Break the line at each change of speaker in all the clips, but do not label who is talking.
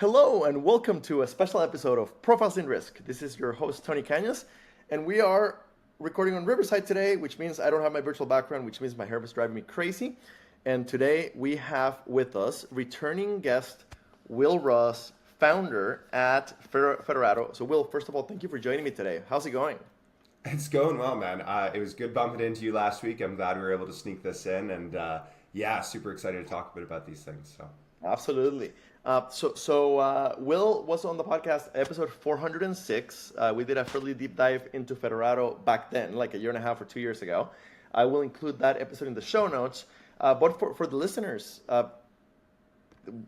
Hello and welcome to a special episode of Profiles in Risk. This is your host, Tony Cañas, and we are recording on Riverside today, which means I don't have my virtual background, which means my hair is driving me crazy. And today we have with us returning guest, Will Ross, founder at Federato. So Will, first of all, thank you for joining me today. How's it going?
It's going well, man. It was good bumping into you last week. I'm glad we were able to sneak this in, and yeah, super excited to talk a bit about these things. So
Absolutely. Will was on the podcast episode 406. We did a fairly deep dive into Federato back then, like a year and a half or 2 years ago. I will include that episode in the show notes. But for the listeners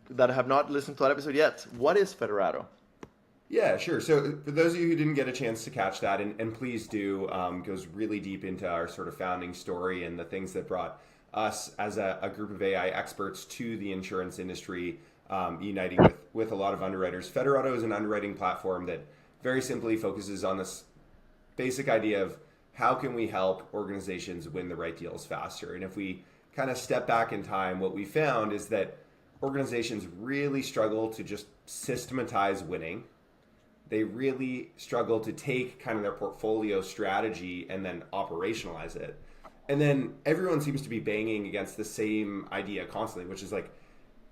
that have not listened to that episode yet, what is Federato?
yeah, sure. So for those of you who didn't get a chance to catch that, and please do, goes really deep into our sort of founding story and the things that brought us as a group of AI experts to the insurance industry, uniting with a lot of underwriters. Federato is an underwriting platform that very simply focuses on this basic idea of how can we help organizations win the right deals faster. And if we kind of step back in time, what we found is that organizations really struggle to just systematize winning. They really struggle to take kind of their portfolio strategy and then operationalize it. And then everyone seems to be banging against the same idea constantly, which is like,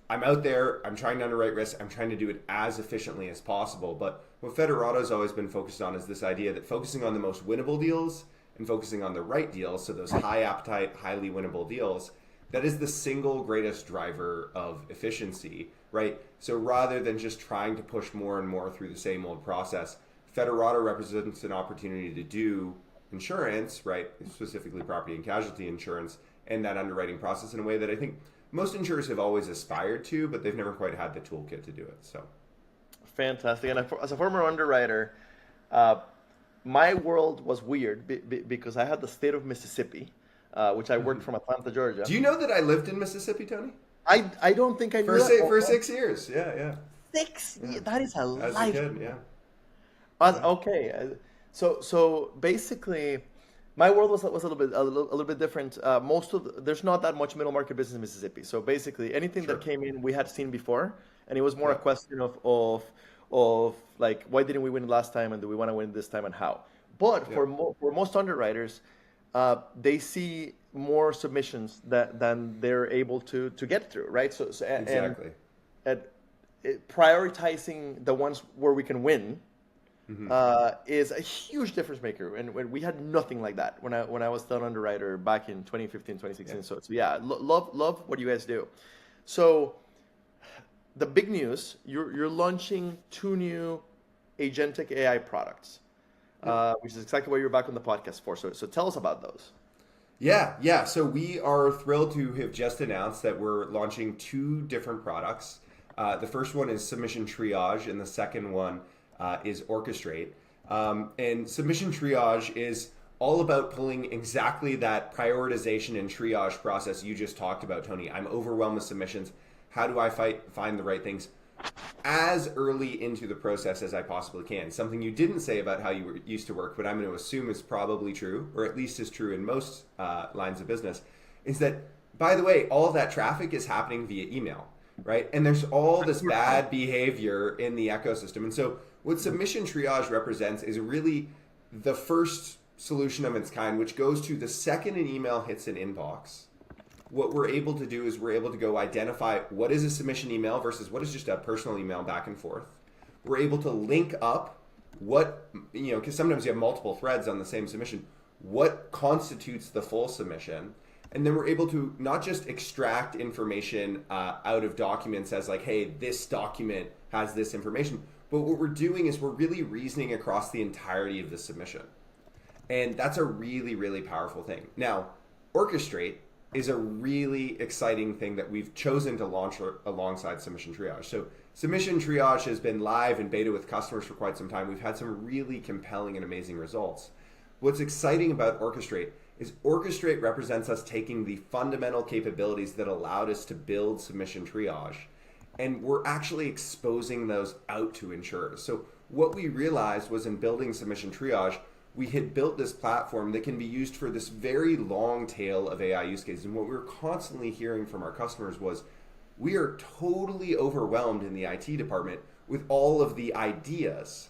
I'm out there, I'm trying to underwrite risk, I'm trying to do it as efficiently as possible. But what Federato's always been focused on is this idea that focusing on the most winnable deals and focusing on the right deals, so those high appetite, highly winnable deals, that is the single greatest driver of efficiency, right? So rather than just trying to push more and more through the same old process, Federato represents an opportunity to do insurance, right? Specifically property and casualty insurance and that underwriting process in a way that I think most insurers have always aspired to, but they've never quite had the toolkit to do it. So
Fantastic. And as a former underwriter, uh, my world was weird because I had the state of Mississippi, which I worked from Atlanta, Georgia.
do you know that I lived in Mississippi, Tony?
I don't think I knew that.
For 6 years. Yeah, yeah.
Yeah. That is a
As a
life.
kid, yeah. Yeah.
Okay, so basically, my world was a little bit different. There's not that much middle market business in Mississippi. So basically, anything that
Sure.
came in, we had seen before, and it was more a
Yeah.
question of like why didn't we win last time, and do we want to win this time, and how. But
Yeah.
for most underwriters, they see more submissions than they're able to get through, right?
Exactly.
And prioritizing the ones where we can win
Hmm.
is a huge difference maker. And when we had nothing like that when I was still an underwriter back in 2015, 2016.
Yeah.
So yeah, love what you guys do. So the big news, you're launching two new agentic AI products,
Yep.
which is exactly what you're back on the podcast for. So tell us about those.
Yeah, yeah. So we are thrilled to have just announced that we're launching two different products. The first one is Submission Triage, and the second one is Orchestrate. And Submission Triage is all about pulling exactly that prioritization and triage process you just talked about, Tony. I'm overwhelmed with submissions. How do I find the right things as early into the process as I possibly can? Something you didn't say about how used to work, but I'm going to assume is probably true, or at least is true in most lines of business, is that, by the way, all of that traffic is happening via email, right? And there's all this bad behavior in the ecosystem. And so what submission triage represents is really the first solution of its kind, which goes to the second an email hits an inbox. What we're able to do is we're able to go identify what is a submission email versus what is just a personal email back and forth. We're able to link up because sometimes you have multiple threads on the same submission, what constitutes the full submission. And then we're able to not just extract information out of documents as like, hey, this document has this information, but what we're doing is we're really reasoning across the entirety of the submission. And that's a really, really powerful thing. Now, Orchestrate is a really exciting thing that we've chosen to launch alongside Submission Triage. So Submission Triage has been live in beta with customers for quite some time. We've had some really compelling and amazing results. What's exciting about Orchestrate is Orchestrate represents us taking the fundamental capabilities that allowed us to build Submission Triage, and we're actually exposing those out to insurers. So what we realized was in building Submission Triage, we had built this platform that can be used for this very long tail of AI use cases. And what we were constantly hearing from our customers was, we are totally overwhelmed in the IT department with all of the ideas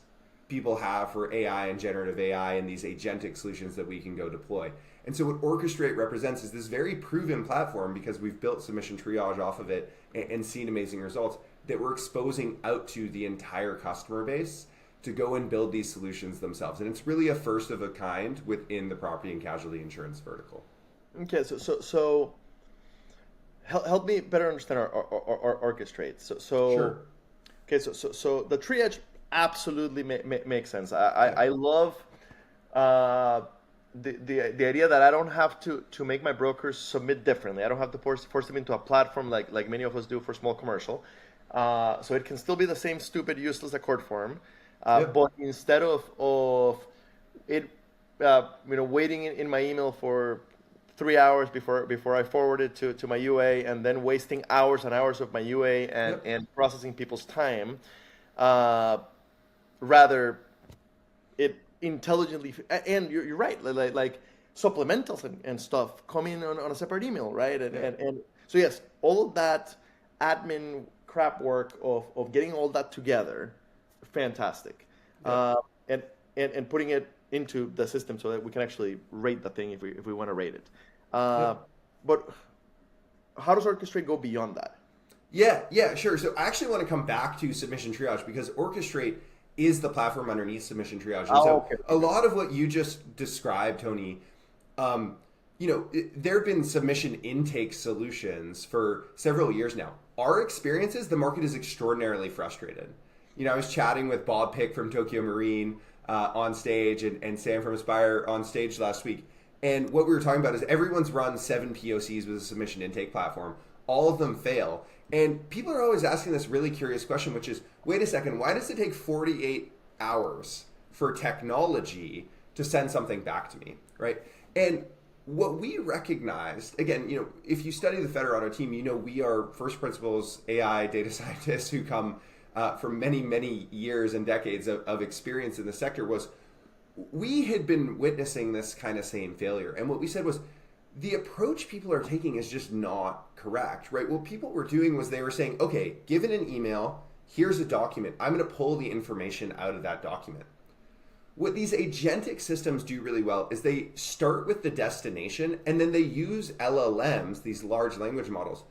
people have for AI and generative AI and these agentic solutions that we can go deploy. And so what Orchestrate represents is this very proven platform, because we've built submission triage off of it and seen amazing results, that we're exposing out to the entire customer base to go and build these solutions themselves. And it's really a first of a kind within the property and casualty insurance vertical.
Okay, so help me better understand our Orchestrate.
Sure.
Okay, so the triage absolutely makes sense. I love the idea that I don't have to make my brokers submit differently. I don't have to force them into a platform like many of us do for small commercial. So it can still be the same stupid, useless accord form, but instead of it, waiting in my email for 3 hours before I forward it to my UA, and then wasting hours and hours of my UA and processing people's time, rather it intelligently, and you're right, like supplementals and stuff come in on a separate email, right? And so yes, all of that admin crap work of getting all that together, fantastic. And putting it into the system so that we can actually rate the thing if we want to rate it. But how does Orchestrate go beyond that?
Yeah, sure. So I actually want to come back to submission triage, because Orchestrate is the platform underneath submission triage. And
okay.
A lot of what you just described, Tony, there have been submission intake solutions for several years now. Our experience is the market is extraordinarily frustrated. I was chatting with Bob Pick from Tokyo Marine on stage and Sam from Aspire on stage last week. And what we were talking about is everyone's run 7 POCs with a submission intake platform. All of them fail. And people are always asking this really curious question, which is, wait a second, why does it take 48 hours for technology to send something back to me, right? And what we recognized, again, if you study the Federato team, we are first principles AI data scientists who come from many, many years and decades of experience in the sector. Was we had been witnessing this kind of same failure. And what we said was, the approach people are taking is just not correct, right? What people were doing was they were saying, okay, given an email, here's a document. I'm going to pull the information out of that document. What these agentic systems do really well is they start with the destination, and then they use LLMs, these large language models,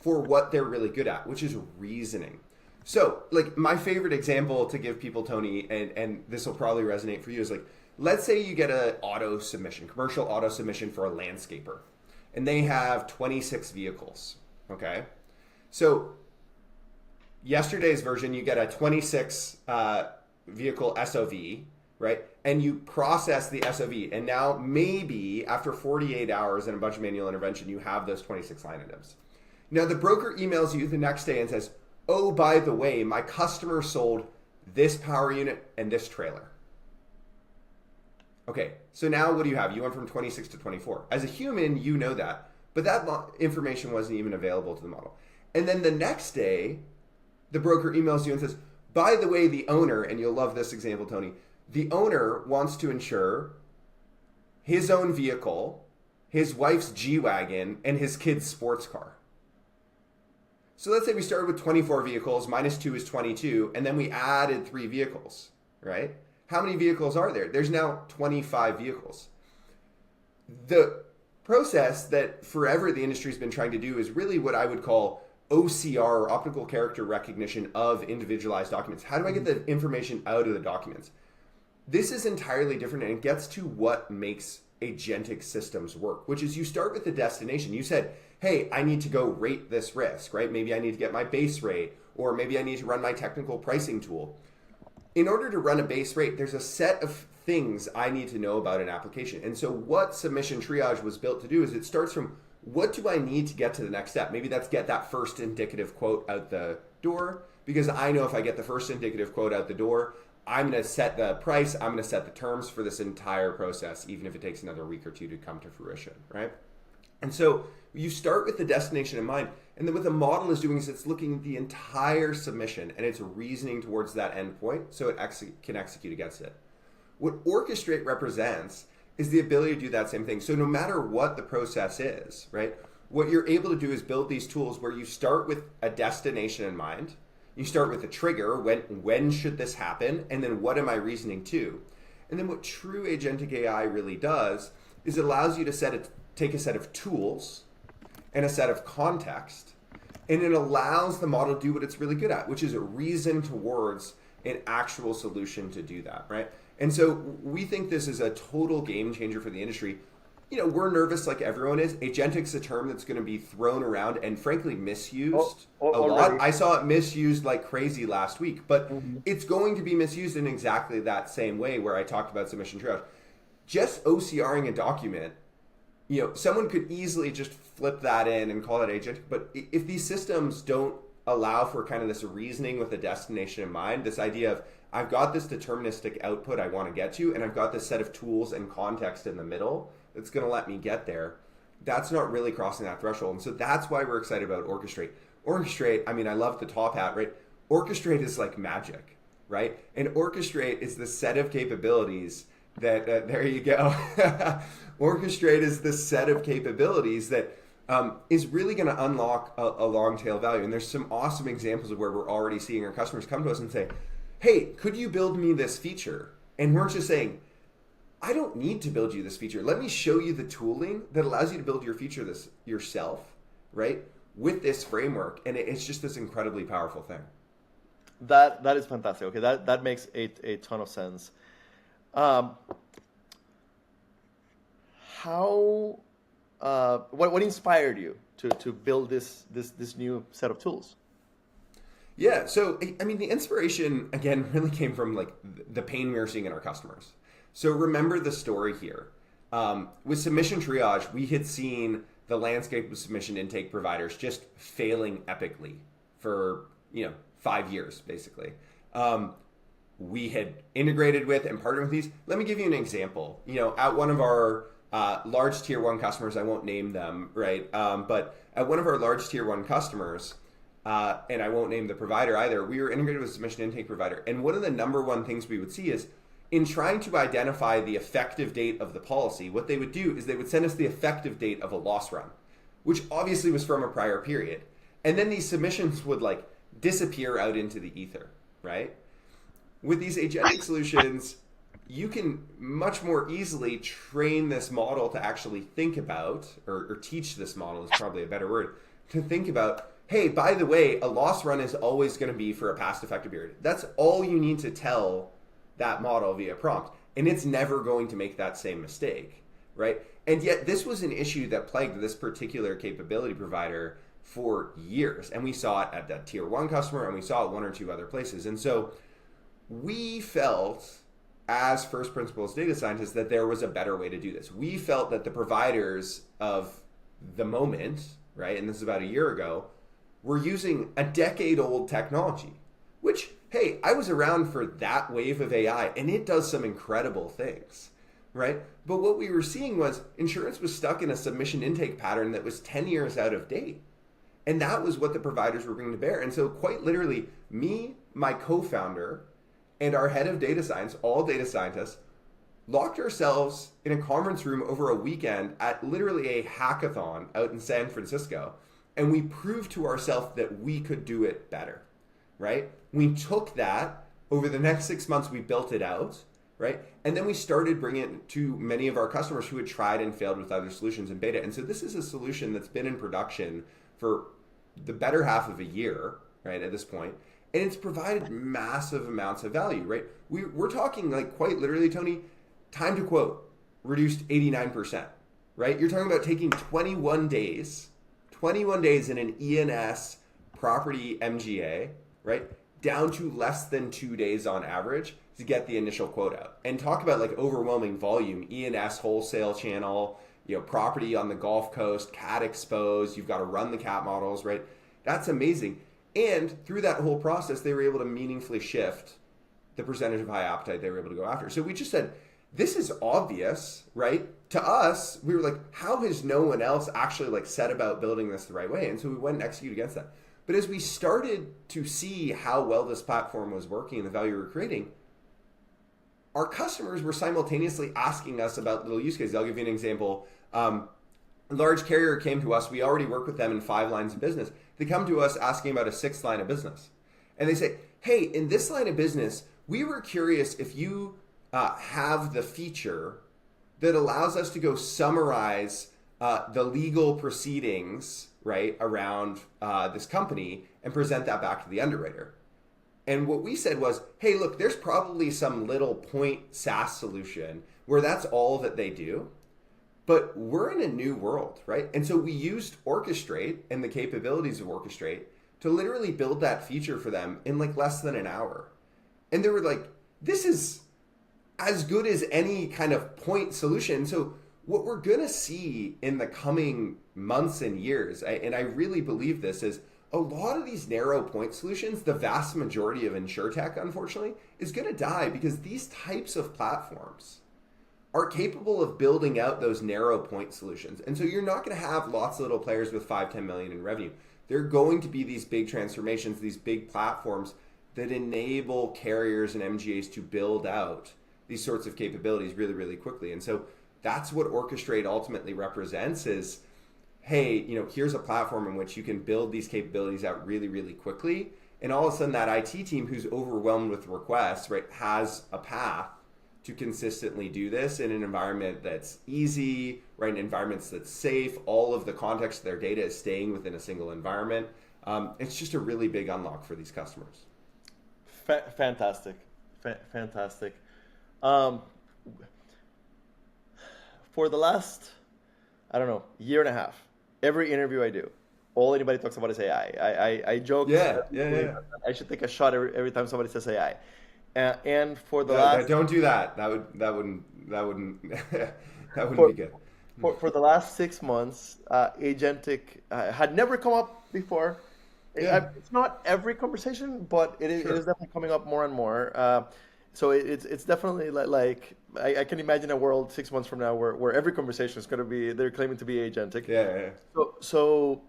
for what they're really good at, which is reasoning. So, like, my favorite example to give people, Tony, and this will probably resonate for you, is like, let's say you get an auto submission, commercial auto submission for a landscaper, and they have 26 vehicles, okay? So, yesterday's version, you get a 26 vehicle SOV, right? And you process the SOV, and now maybe after 48 hours and a bunch of manual intervention, you have those 26 line items. Now, the broker emails you the next day and says, oh, by the way, my customer sold this power unit and this trailer. Okay, so now what do you have? You went from 26 to 24. As a human, you know that, but that information wasn't even available to the model. And then the next day, the broker emails you and says, by the way, the owner, and you'll love this example, Tony, the owner wants to insure his own vehicle, his wife's G-Wagon, and his kid's sports car. So let's say we started with 24 vehicles, minus 2 is 22, and then we added 3 vehicles, right? How many vehicles are there? There's now 25 vehicles. The process that forever the industry's been trying to do is really what I would call OCR, or optical character recognition of individualized documents. How do I get the information out of the documents? This is entirely different, and it gets to what makes agentic systems work, which is you start with the destination. You said, hey, I need to go rate this risk, right? Maybe I need to get my base rate, or maybe I need to run my technical pricing tool. In order to run a base rate, there's a set of things I need to know about an application. And so what submission triage was built to do is it starts from, what do I need to get to the next step? Maybe that's get that first indicative quote out the door, because I know if I get the first indicative quote out the door, I'm going to set the price, I'm going to set the terms for this entire process, even if it takes another week or two to come to fruition, right? And so you start with the destination in mind, and then what the model is doing is it's looking at the entire submission and it's reasoning towards that endpoint so it can execute against it. What Orchestrate represents is the ability to do that same thing. So no matter what the process is, right, what you're able to do is build these tools where you start with a destination in mind, You start with the trigger, when should this happen, and then what am I reasoning to? And then what true agentic AI really does is it allows you to take a set of tools and a set of context, and it allows the model to do what it's really good at, which is reason towards an actual solution to do that, right? And so we think this is a total game changer for the industry. We're nervous like everyone is. Agentic's a term that's going to be thrown around and frankly misused a lot. I saw it misused like crazy last week, but it's going to be misused in exactly that same way where I talked about submission triage. Just OCRing a document, someone could easily just flip that in and call it agentic. But if these systems don't allow for kind of this reasoning with a destination in mind, this idea of I've got this deterministic output I want to get to, and I've got this set of tools and context in the middle that's going to let me get there, that's not really crossing that threshold. And so that's why we're excited about Orchestrate. Orchestrate, I mean, I love the top hat, right? Orchestrate is like magic, right? And Orchestrate is the set of capabilities that, there you go. Orchestrate is the set of capabilities that is really going to unlock a long tail value. And there's some awesome examples of where we're already seeing our customers come to us and say, hey, could you build me this feature? And we're just saying, I don't need to build you this feature. Let me show you the tooling that allows you to build your feature this yourself, right? With this framework. And it's just this incredibly powerful thing.
That is fantastic. Okay, that makes a ton of sense. What inspired you to build this new set of tools?
Yeah, so I mean, the inspiration again really came from like the pain we were seeing in our customers. So remember the story here. With submission triage, we had seen the landscape of submission intake providers just failing epically for 5 years basically. We had integrated with and partnered with these. Let me give you an example. At one of our large tier 1 customers, I won't name them, right? But at one of our large tier 1 customers, and I won't name the provider either, we were integrated with a submission intake provider. And one of the number one things we would see is in trying to identify the effective date of the policy, what they would do is they would send us the effective date of a loss run, which obviously was from a prior period. And then these submissions would like disappear out into the ether, right? With these agentic solutions, you can much more easily train this model to actually think about, or teach this model is probably a better word, to think about, hey, by the way, a loss run is always going to be for a past effective period. That's all you need to tell that model via prompt. And it's never going to make that same mistake, right? And yet this was an issue that plagued this particular capability provider for years. And we saw it at that tier 1 customer, and we saw it 1 or 2 other places. And so we felt, as first principles data scientists, that there was a better way to do this. We felt that the providers of the moment, right, and this is about a year ago, were using a decade-old technology, which, hey, I was around for that wave of AI, and it does some incredible things, right? But what we were seeing was insurance was stuck in a submission intake pattern that was 10 years out of date. And that was what the providers were bringing to bear. And so quite literally, me, my co-founder, and our head of data science, all data scientists, locked ourselves in a conference room over a weekend at literally a hackathon out in San Francisco. And we proved to ourselves that we could do it better, right? We took that over the next 6 months, we built it out, right? And then we started bringing it to many of our customers who had tried and failed with other solutions in beta. And so this is a solution that's been in production for the better half of a year, right, at this point. And it's provided massive amounts of value, right? We're talking like quite literally, Tony, time to quote, reduced 89%, right? You're talking about taking 21 days in an ENS property MGA, right, down to less than 2 days on average to get the initial quote out. And talk about like overwhelming volume, ENS wholesale channel, property on the Gulf Coast, cat exposed, you've got to run the cat models, right? That's amazing. And through that whole process, they were able to meaningfully shift the percentage of high appetite they were able to go after. So we just said, this is obvious, right? To us, we were like, how has no one else actually like set about building this the right way? And so we went and executed against that. But as we started to see how well this platform was working and the value we were creating, our customers were simultaneously asking us about little use cases. I'll give you an example. A large carrier came to us. We already work with them in 5 lines of business. They come to us asking about a 6th line of business. And they say, hey, in this line of business, we were curious if you have the feature that allows us to go summarize the legal proceedings, right, around this company and present that back to the underwriter. And what we said was, hey, look, there's probably some little point SaaS solution where that's all that they do. But we're in a new world, right? And so we used Orchestrate and the capabilities of Orchestrate to literally build that feature for them in like less than an hour. And they were like, this is as good as any kind of point solution. So what we're going to see in the coming months and years, and I really believe this, is a lot of these narrow point solutions, the vast majority of insurtech, unfortunately, is going to die because these types of platforms are capable of building out those narrow point solutions. And so you're not going to have lots of little players with 5-10 million in revenue. They're going to be these big transformations, these big platforms that enable carriers and MGAs to build out these sorts of capabilities really, really quickly. And so that's what Orchestrate ultimately represents is, hey, here's a platform in which you can build these capabilities out really, really quickly. And all of a sudden that IT team who's overwhelmed with requests, right, has a path to consistently do this in an environment that's easy, right, in environments that's safe. All of the context of their data is staying within a single environment. It's just a really big unlock for these customers.
Fantastic. Fantastic. For the last, I don't know, year and a half, every interview I do, all anybody talks about is AI. I joke.
Yeah.
I should take a shot every time somebody says AI. And for the last,
don't do that. That wouldn't be good.
For the last 6 months, agentic had never come up before.
Yeah.
It's not every conversation, but it is definitely coming up more and more. So it's definitely like I can imagine a world 6 months from now where every conversation is going to be, they're claiming to be agentic.
Yeah.
So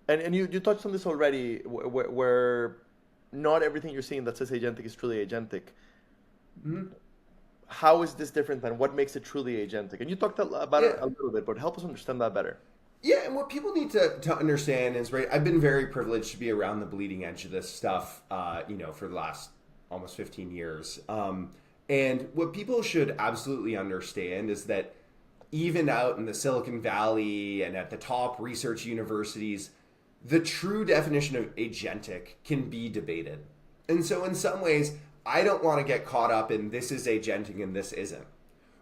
and you touched on this already, where not everything you're seeing that says agentic is truly agentic.
Mm-hmm.
How is this different than what makes it truly agentic? And you talked about it a little bit, but help us understand that better.
Yeah, and what people need to understand is, right, I've been very privileged to be around the bleeding edge of this stuff, for the last almost 15 years. And what people should absolutely understand is that even out in the Silicon Valley and at the top research universities, the true definition of agentic can be debated. And so in some ways, I don't want to get caught up in this is agentic and this isn't.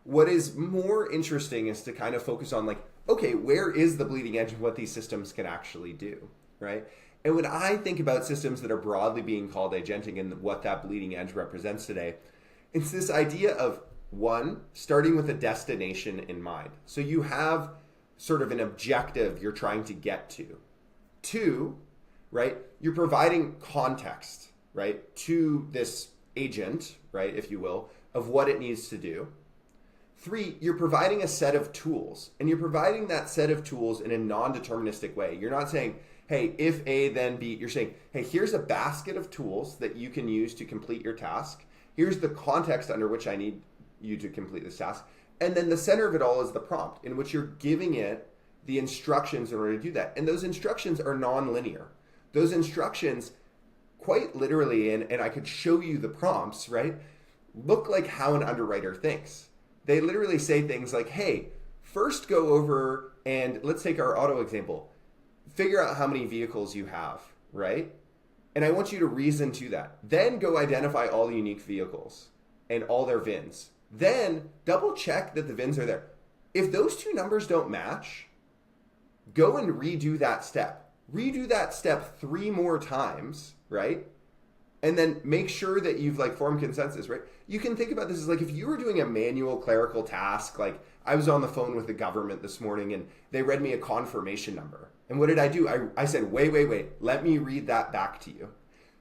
What is more interesting is to kind of focus on like, okay, where is the bleeding edge of what these systems can actually do, right? And when I think about systems that are broadly being called agentic and what that bleeding edge represents today, it's this idea of, one, starting with a destination in mind. So you have sort of an objective you're trying to get to. Two, right, you're providing context, right, to this agent, right, if you will, of what it needs to do. Three, you're providing a set of tools, and you're providing that set of tools in a non-deterministic way. You're not saying, hey, if A, then B. You're saying, hey, here's a basket of tools that you can use to complete your task. Here's the context under which I need you to complete this task. And then the center of it all is the prompt in which you're giving it the instructions in order to do that. And those instructions are non-linear. Those instructions, quite literally, and I could show you the prompts, right, look like how an underwriter thinks. They literally say things like, hey, first go over and let's take our auto example. Figure out how many vehicles you have, right? And I want you to reason to that. Then go identify all the unique vehicles and all their VINs. Then double check that the VINs are there. If those two numbers don't match, go and redo that step. Redo that step 3 more times, right? And then make sure that you've like formed consensus, right? You can think about this as like if you were doing a manual clerical task, like I was on the phone with the government this morning and they read me a confirmation number. And what did I do? I said, wait, let me read that back to you.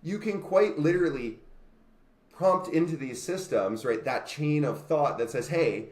You can quite literally prompt into these systems, right, that chain of thought that says, hey,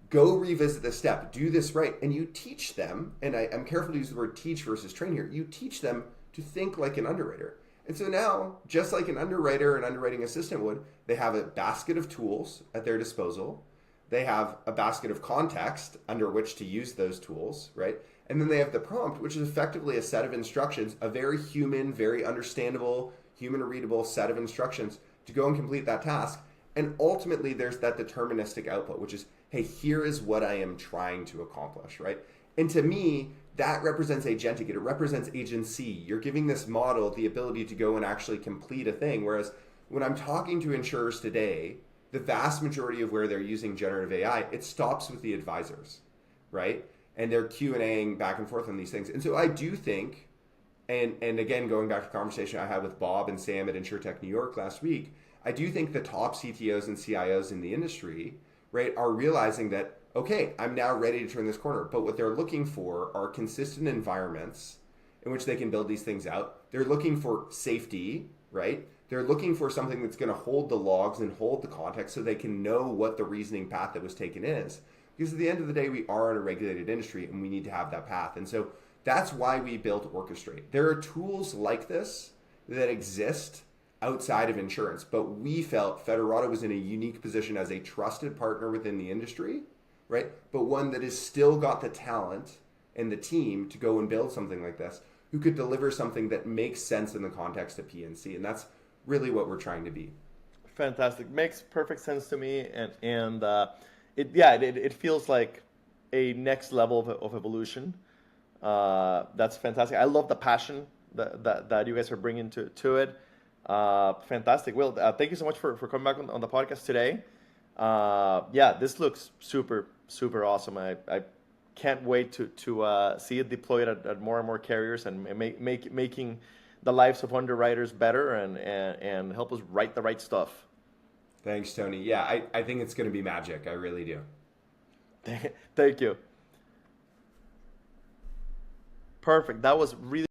go revisit this step, do this right. And you teach them, and I'm careful to use the word teach versus train here, you teach them to think like an underwriter. And so now, just like an underwriter or an underwriting assistant would, they have a basket of tools at their disposal. They have a basket of context under which to use those tools, right? And then they have the prompt, which is effectively a set of instructions, a very human, very understandable, human readable set of instructions to go and complete that task. And ultimately, there's that deterministic output, which is, hey, here is what I am trying to accomplish, right? And to me, that represents agentic. It represents agency. You're giving this model the ability to go and actually complete a thing. Whereas when I'm talking to insurers today, the vast majority of where they're using generative AI, it stops with the advisors, right? And they're Q&Aing back and forth on these things. And so I do think, and again, going back to the conversation I had with Bob and Sam at InsurTech New York last week, I do think the top CTOs and CIOs in the industry, right, are realizing that, okay, I'm now ready to turn this corner. But what they're looking for are consistent environments in which they can build these things out. They're looking for safety, right? They're looking for something that's going to hold the logs and hold the context so they can know what the reasoning path that was taken is. Because at the end of the day, we are in a regulated industry and we need to have that path. And so that's why we built Orchestrate. There are tools like this that exist outside of insurance, but we felt Federato was in a unique position as a trusted partner within the industry, right? But one that has still got the talent and the team to go and build something like this, who could deliver something that makes sense in the context of PNC. And that's really what we're trying to be.
Fantastic. Makes perfect sense to me. It feels like a next level of evolution. That's fantastic. I love the passion that you guys are bringing to it. Fantastic. Will, thank you so much for coming back on the podcast today. This looks super, super awesome. I can't wait to see it deployed at more and more carriers and making the lives of underwriters better and help us write the right stuff.
Thanks, Tony. Yeah, I think it's going to be magic. I really do.
Thank you. Perfect. That was really